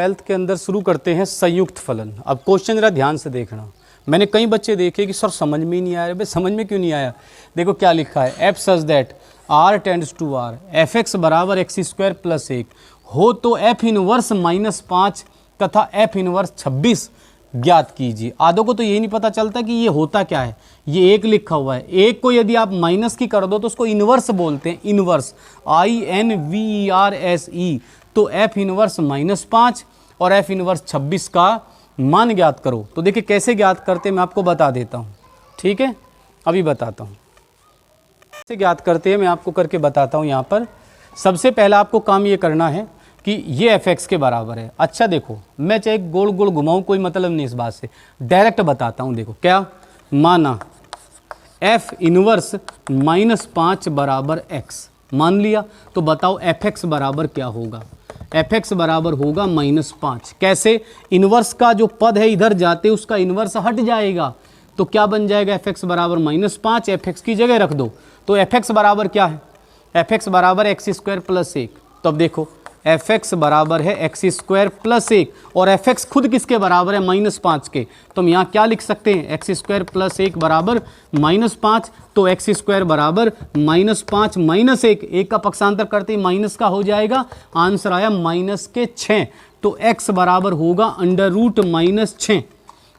12th के अंदर शुरू करते हैं संयुक्त फलन। अब क्वेश्चन जरा ध्यान से देखना। मैंने कई बच्चे देखे कि सर समझ में ही नहीं आया। भाई समझ में क्यों नहीं आया? देखो क्या लिखा है, f such that r tends to r f x बराबर एक्स स्क्वायर प्लस 1 हो तो एफ इनवर्स -5 तथा एफ इनवर्स 26 ज्ञात कीजिए। आधों को तो यही नहीं पता चलता कि ये होता क्या है। ये एक लिखा हुआ है, एक को यदि आप माइनस की कर दो तो उसको इनवर्स बोलते हैं, इनवर्स INVERSE। तो एफ इनवर्स -5 और एफ इनवर्स 26 का मान ज्ञात करो। तो देखिए कैसे ज्ञात करते हैं मैं आपको बता देता हूँ, ठीक है, अभी बताता हूँ कैसे ज्ञात करते हैं, मैं आपको करके बताता हूँ। यहाँ पर सबसे पहला आपको काम ये करना है कि ये एफ एक्स के बराबर है। अच्छा देखो, मैं चाहे गोल गोल घुमाऊँ कोई मतलब नहीं इस बात से, डायरेक्ट बताता हूँ। देखो क्या माना, एफ इनवर्स -5 बराबर एक्स मान लिया, तो बताओ एफ एक्स बराबर क्या होगा? एफ एक्स बराबर होगा -5। कैसे? इनवर्स का जो पद है इधर जाते उसका इनवर्स हट जाएगा, तो क्या बन जाएगा? एफ एक्स बराबर -5, एफ एक्स की जगह रख दो। तो एफ एक्स बराबर क्या है? एफ एक्स बराबर एक्स स्क्वायर प्लस 1। तो अब देखो एफ एक्स बराबर है एक्स स्क्वायर प्लस 1 और एफ एक्स खुद किसके बराबर है? -5 के। तो हम यहाँ क्या लिख सकते हैं? एक्स स्क्वायर प्लस 1 बराबर -5। तो एक्स स्क्वायर बराबर -5 माइनस 1, एक का पक्षांतर करते ही माइनस का हो जाएगा, आंसर आया -6। तो एक्स बराबर होगा √-6।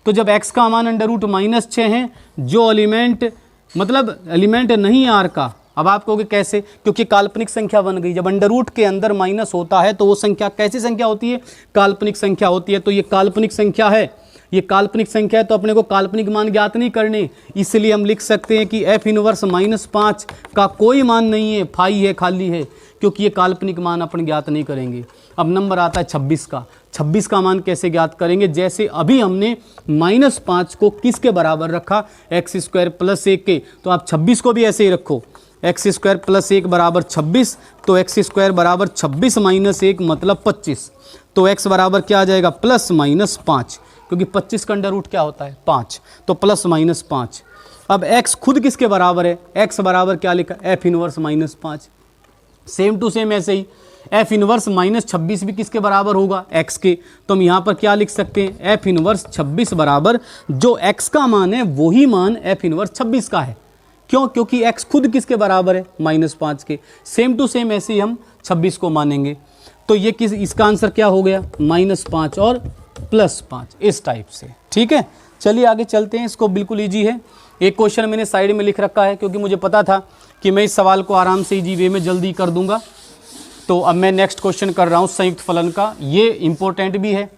तो जब एक्स का मान √-6 है, जो एलिमेंट मतलब एलिमेंट नहीं आर का, अब आप कहोगे कैसे? क्योंकि काल्पनिक संख्या बन गई। जब अंडर रूट के अंदर माइनस होता है तो वो संख्या कैसी संख्या होती है? काल्पनिक संख्या होती है। तो ये काल्पनिक संख्या है, ये काल्पनिक संख्या है, तो अपने को काल्पनिक मान ज्ञात नहीं करने, इसलिए हम लिख सकते हैं कि एफ इनवर्स -5 का कोई मान नहीं है, फाई है, खाली है, क्योंकि ये काल्पनिक मान अपन ज्ञात नहीं करेंगे। अब नंबर आता है 26 का। 26 का मान कैसे ज्ञात करेंगे? जैसे अभी हमने -5 को किसके बराबर रखा? एक्स स्क्वायर प्लस 1 के। तो आप 26 को भी ऐसे ही रखो, एक्स स्क्वायर प्लस 1 बराबर 26। तो एक्स स्क्वायर बराबर 26 माइनस 1 मतलब 25। तो एक्स बराबर क्या आ जाएगा? +-5, क्योंकि 25 का अंडर रूट क्या होता है? 5। तो +-5। अब एक्स खुद किसके बराबर है? एक्स बराबर क्या लिखा? F inverse -5। Same to same ऐसे ही एफ इनवर्स -26 भी किसके बराबर होगा? एक्स के। तो हम यहाँ पर क्या लिख सकते हैं? एफ इनवर्स 26 बराबर जो एक्स का मान है वही मान एफ इनवर्स 26 का है। क्यों? क्योंकि x खुद किसके बराबर है? -5 के। सेम टू सेम ऐसे ही हम 26 को मानेंगे। तो ये किस, इसका आंसर क्या हो गया? -5 और +5, इस टाइप से। ठीक है, चलिए आगे चलते हैं। इसको बिल्कुल ईजी है। एक क्वेश्चन मैंने साइड में लिख रखा है क्योंकि मुझे पता था कि मैं इस सवाल को आराम से ईजी वे में जल्दी कर दूंगा। तो अब मैं नेक्स्ट क्वेश्चन कर रहा हूँ संयुक्त फलन का। ये इंपॉर्टेंट भी है,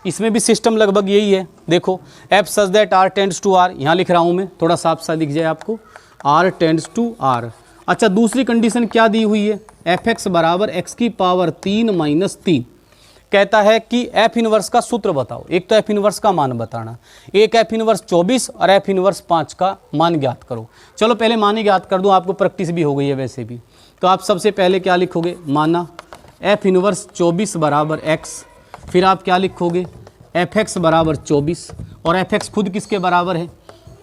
इसमें भी सिस्टम लगभग यही है। देखो f such that r tends to r, यहाँ लिख रहा हूँ मैं, थोड़ा साफ सा दिख जाए आपको, आर टेंड्स टू आर। अच्छा, दूसरी कंडीशन क्या दी हुई है? एफ एक्स बराबर एक्स की पावर 3 माइनस 3। कहता है कि एफ इनवर्स का सूत्र बताओ। एक तो एफ इनवर्स का मान बताना, एक एफ इनवर्स 24 और एफ इनवर्स 5 का मान ज्ञात करो। चलो पहले मान ही ज्ञात कर दूं, आपको प्रैक्टिस भी हो गई है वैसे भी। तो आप सबसे पहले क्या लिखोगे? माना एफ इनवर्स 24 बराबर एक्स, फिर आप क्या लिखोगे? एफ एक्स बराबर 24 और एफ एक्स खुद किसके बराबर है?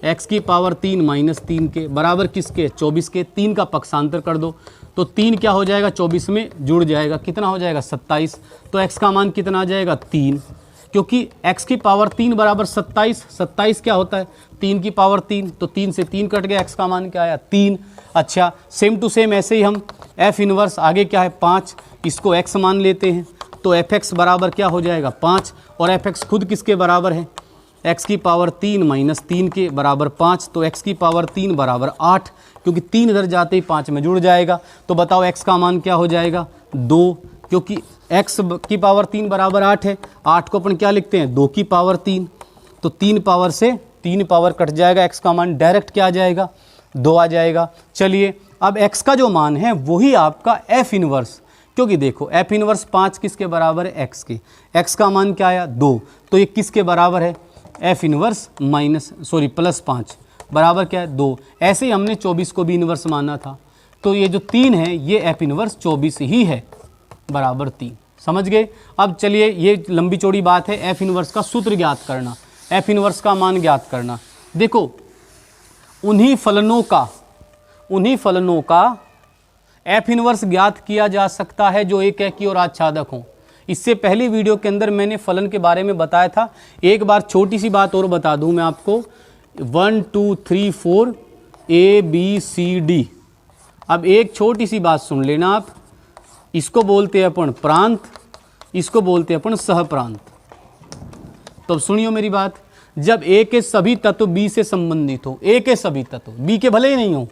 एक्स की पावर 3 माइनस 3 के बराबर किसके? 24 के। 3 का पक्षांतर कर दो तो 3 क्या हो जाएगा? 24 में जुड़ जाएगा, कितना हो जाएगा? 27। तो x का मान कितना आ जाएगा? 3, क्योंकि x की पावर 3 बराबर 27। 27 क्या होता है? 3 की पावर 3, तो 3 से 3 कट गया, x का मान क्या आया? 3। अच्छा, सेम टू सेम ऐसे ही हम f इनवर्स आगे क्या है? 5, इसको x मान लेते हैं। तो एफ एक्स बराबर क्या हो जाएगा? 5 और एफ एक्स खुद किसके बराबर है? x की पावर 3 माइनस 3 के बराबर 5। तो x की पावर 3 बराबर 8, क्योंकि 3 इधर जाते ही 5 में जुड़ जाएगा। तो बताओ x का मान क्या हो जाएगा? 2, क्योंकि x की पावर 3 बराबर 8 है। 8 को अपन क्या लिखते हैं? 2 की पावर 3। तो 3 पावर से 3 पावर कट जाएगा, x का मान डायरेक्ट क्या आ जाएगा? 2 आ जाएगा। चलिए अब x का जो मान है वही आपका f इनवर्स, क्योंकि देखो f इनवर्स 5 किसके बराबर है? x के। x का मान क्या आया? 2। तो ये किसके बराबर है? एफ इनवर्स +5 बराबर क्या है? 2। ऐसे ही हमने 24 को भी इनवर्स माना था। तो ये जो 3 है ये एफ इनवर्स 24 ही है, बराबर 3। समझ गए? अब चलिए, ये लंबी चौड़ी बात है, एफ इनवर्स का सूत्र ज्ञात करना, एफ इनवर्स का मान ज्ञात करना। देखो उन्हीं फलनों का एफ इनवर्स ज्ञात किया जा सकता है जो एक एकी और आच्छादक हों। इससे पहली वीडियो के अंदर मैंने फलन के बारे में बताया था। एक बार छोटी सी बात और बता दूं मैं आपको, 1 2 3 4 ABCD। अब एक छोटी सी बात सुन लेना आप, इसको बोलते हैं अपन प्रांत, इसको बोलते हैं अपन सहप्रांत। तो अब सुनियो मेरी बात, जब ए के सभी तत्व बी से संबंधित हो, ए के सभी तत्व, बी के भले ही नहीं हो,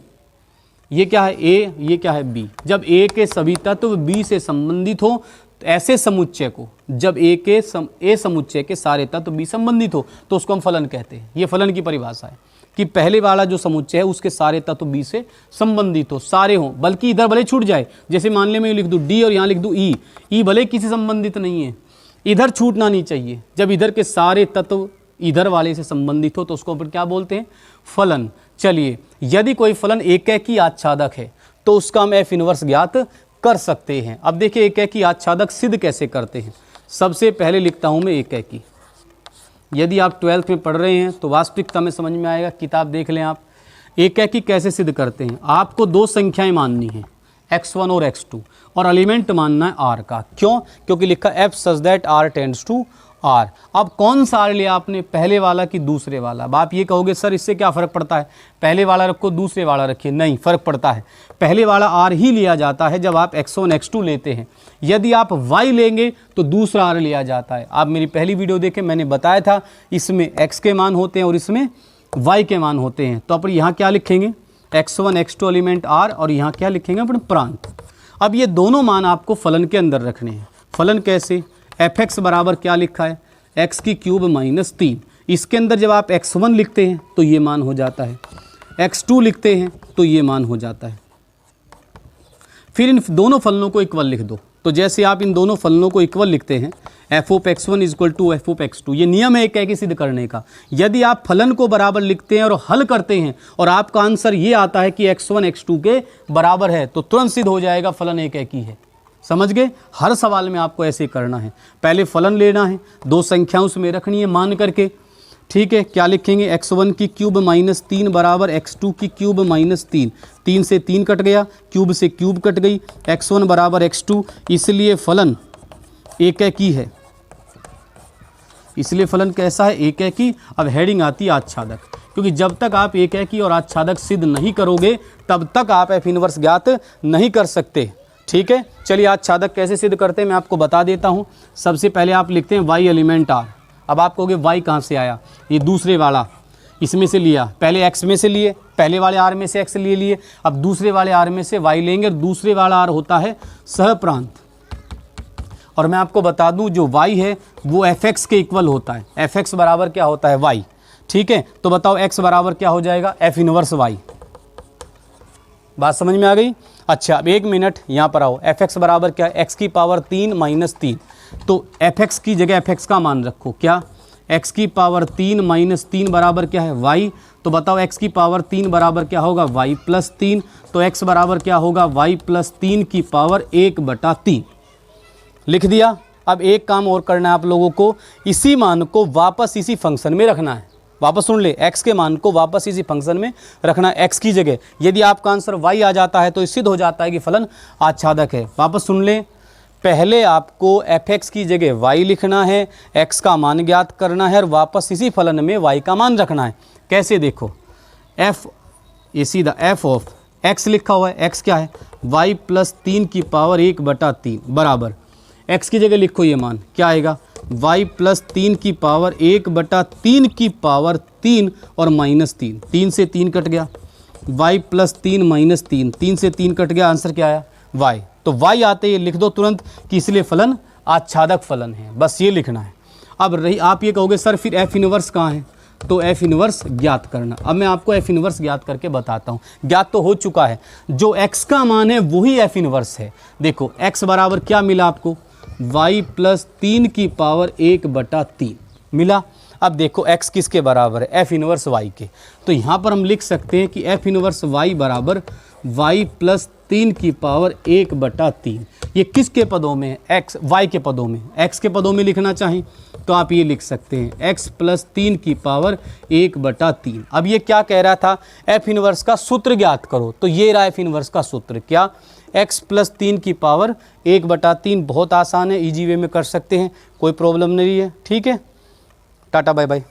ये क्या है ए, ये क्या है बी, जब ए के सभी तत्व बी से संबंधित हो, तो ऐसे समुच्चय को, जब ए समुच्चय के सारे तत्व बी संबंधित हो तो उसको हम फलन कहते हैं। ये फलन की परिभाषा है कि पहले वाला जो समुच्चय है उसके सारे तत्व बी से संबंधित हो, सारे हों, बल्कि इधर भले छूट जाए, जैसे मान ले मैं लिख दूं डी और यहाँ लिख दूं ई भले किसी संबंधित नहीं है, इधर छूटना नहीं चाहिए। जब इधर के सारे तत्व इधर वाले से संबंधित हो तो उसको अपन क्या बोलते हैं, फलन। चलिए, यदि कोई फलन एकैकी आच्छादक है तो उसका हम एफ इनवर्स ज्ञात कर सकते हैं। अब देखिए एकैकी आच्छादक सिद्ध कैसे करते हैं। सबसे पहले लिखता हूं मैं एकैकी। यदि आप 12th में पढ़ रहे हैं तो वास्तविकता में समझ में आएगा, किताब देख लें आप। एकैकी कैसे सिद्ध करते हैं, आपको दो संख्याएं माननी है, x1 और x2, और एलिमेंट मानना है r का। क्यों? क्योंकि लिखा f such that r tends to r। अब कौन सा r लिया आपने, पहले वाला कि दूसरे वाला? अब आप ये कहोगे सर इससे क्या फ़र्क पड़ता है, पहले वाला रखो दूसरे वाला रखिए। नहीं, फ़र्क पड़ता है। पहले वाला r ही लिया जाता है जब आप x1 x2 लेते हैं। यदि आप y लेंगे तो दूसरा r लिया जाता है। आप मेरी पहली वीडियो देखें, मैंने बताया था इसमें x के मान होते हैं और इसमें y के मान होते हैं। तो अपन यहाँ क्या लिखेंगे, x1 x2 एलिमेंट r, और यहाँ क्या लिखेंगे अपन, प्रांत। अब ये दोनों मान आपको फलन के अंदर रखने हैं। फलन कैसे, f(x) बराबर क्या लिखा है, x³ माइनस 3। इसके अंदर जब आप x1 लिखते हैं तो ये मान हो जाता है, x2 लिखते हैं तो ये मान हो जाता है। फिर इन दोनों फलनों को इक्वल लिख दो। तो जैसे आप इन दोनों फलनों को इक्वल लिखते हैं, f(x1) = f(x2), ये नियम है एकैकी सिद्ध करने का। यदि आप फलन को बराबर लिखते हैं और हल करते हैं और आपका आंसर ये आता है कि x1 x2 के बराबर है तो तुरंत सिद्ध हो जाएगा फलन एकैकी है। समझ गए? हर सवाल में आपको ऐसे करना है, पहले फलन लेना है, दो संख्या उसमें रखनी है मान करके। ठीक है, क्या लिखेंगे, x1³ माइनस 3 बराबर x2³ माइनस 3। 3 से 3 कट गया, क्यूब से क्यूब कट गई, x1 बराबर x2, इसलिए फलन एकैकी है। इसलिए फलन कैसा है, एकैकी। अब हेडिंग आती है आच्छादक, क्योंकि जब तक आप एकैकी और आच्छादक सिद्ध नहीं करोगे तब तक आप एफ इनवर्स ज्ञात नहीं कर सकते। ठीक है, चलिए आच्छादक कैसे सिद्ध करते हैं मैं आपको बता देता हूँ। सबसे पहले आप लिखते हैं y एलिमेंट r। अब आप कहोगे y कहाँ से आया, ये दूसरे वाला इसमें से लिया, पहले x में से लिए, पहले वाले r में से x ले लिए, अब दूसरे वाले r में से y लेंगे, और दूसरे वाला r होता है सहप्रांत। और मैं आपको बता दूं जो y है वो f(x) के इक्वल होता है। f(x) बराबर क्या होता है, y। ठीक है, तो बताओ x बराबर क्या हो जाएगा, f इनवर्स y। बात समझ में आ गई? अच्छा, अब एक मिनट यहाँ पर आओ। f(x) बराबर क्या है, x³ माइनस 3। तो f(x) की जगह f(x) का मान रखो, क्या, x³ माइनस 3 बराबर क्या है, y। तो बताओ x³ बराबर क्या होगा, y प्लस 3। तो x बराबर क्या होगा, y प्लस 3 की पावर 1/3 लिख दिया। अब एक काम और करना है आप लोगों को, इसी मान को वापस इसी फंक्शन में रखना है। वापस सुन ले, x के मान को वापस इसी फंक्शन में रखना है, x की जगह। यदि आपका आंसर y आ जाता है तो सिद्ध हो जाता है कि फलन आच्छादक है। वापस सुन ले, पहले आपको f(x) की जगह y लिखना है, x का मान ज्ञात करना है और वापस इसी फलन में y का मान रखना है। कैसे, देखो, f ये सीधा f ऑफ x लिखा हुआ है, x क्या है, y प्लस 3 की पावर 1/3 बराबर x की जगह लिखो ये मान क्या आएगा, y प्लस 3 की पावर 1/3 की पावर 3 और माइनस 3। 3 से 3 कट गया, y प्लस 3 माइनस 3, 3 से 3 कट गया, आंसर क्या आया, y। तो y आते ही लिख दो तुरंत कि इसलिए फलन आच्छादक फलन है, बस ये लिखना है। अब रही, आप ये कहोगे सर फिर एफ इनवर्स कहाँ है, तो एफ इनवर्स ज्ञात करना। अब मैं आपको एफ इनवर्स ज्ञात करके बताता हूँ। ज्ञात तो हो चुका है, जो x का मान है वही एफ इनवर्स है। देखो x बराबर क्या मिला आपको, y प्लस 3 की पावर 1/3 मिला। अब देखो x किसके बराबर है, एफ इनवर्स y के। तो यहाँ पर हम लिख सकते हैं कि एफ इनवर्स y बराबर y प्लस 3 की पावर 1/3। ये किसके पदों में है? x y के पदों में। x के पदों में लिखना चाहें तो आप ये लिख सकते हैं x प्लस 3 की पावर 1/3। अब ये क्या कह रहा था? f इनवर्स का सूत्र ज्ञात करो। तो ये रहा f इनवर्स का सूत्र, क्या? x प्लस 3 की पावर 1/3। बहुत आसान है, इजी वे में कर सकते हैं, कोई प्रॉब्लम नहीं है। ठीक है, टाटा बाय बाय।